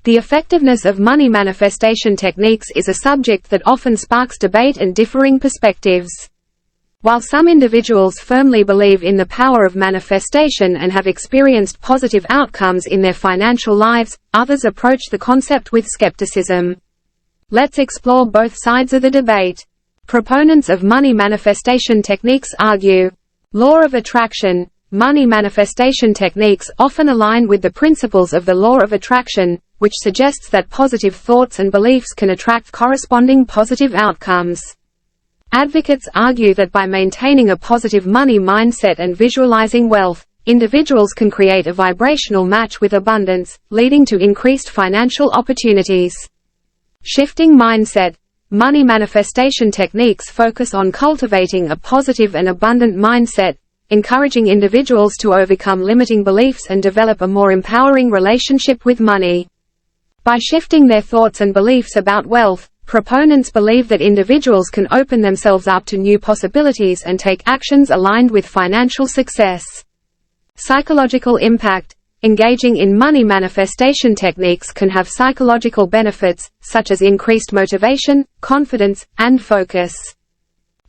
The effectiveness of money manifestation techniques is a subject that often sparks debate and differing perspectives. While some individuals firmly believe in the power of manifestation and have experienced positive outcomes in their financial lives, others approach the concept with skepticism. Let's explore both sides of the debate. Proponents of money manifestation techniques argue. Law of attraction. Money manifestation techniques often align with the principles of the law of attraction, which suggests that positive thoughts and beliefs can attract corresponding positive outcomes. Advocates argue that by maintaining a positive money mindset and visualizing wealth, individuals can create a vibrational match with abundance, leading to increased financial opportunities. Shifting mindset. Money manifestation techniques focus on cultivating a positive and abundant mindset, encouraging individuals to overcome limiting beliefs and develop a more empowering relationship with money. By shifting their thoughts and beliefs about wealth, proponents believe that individuals can open themselves up to new possibilities and take actions aligned with financial success. Psychological impact. Engaging in money manifestation techniques can have psychological benefits, such as increased motivation, confidence, and focus.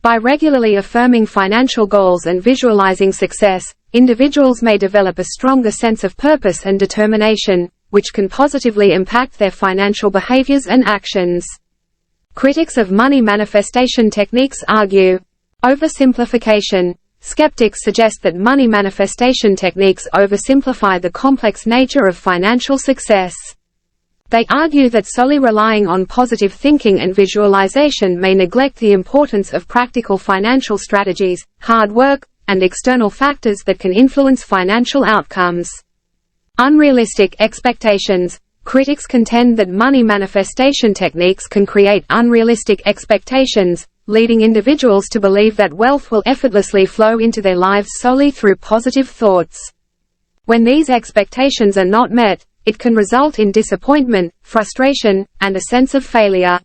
By regularly affirming financial goals and visualizing success, individuals may develop a stronger sense of purpose and determination, which can positively impact their financial behaviors and actions. Critics of money manifestation techniques argue. Oversimplification. Skeptics suggest that money manifestation techniques oversimplify the complex nature of financial success. They argue that solely relying on positive thinking and visualization may neglect the importance of practical financial strategies, hard work, and external factors that can influence financial outcomes. Unrealistic expectations. Critics contend that money manifestation techniques can create unrealistic expectations, leading individuals to believe that wealth will effortlessly flow into their lives solely through positive thoughts. When these expectations are not met, it can result in disappointment, frustration, and a sense of failure.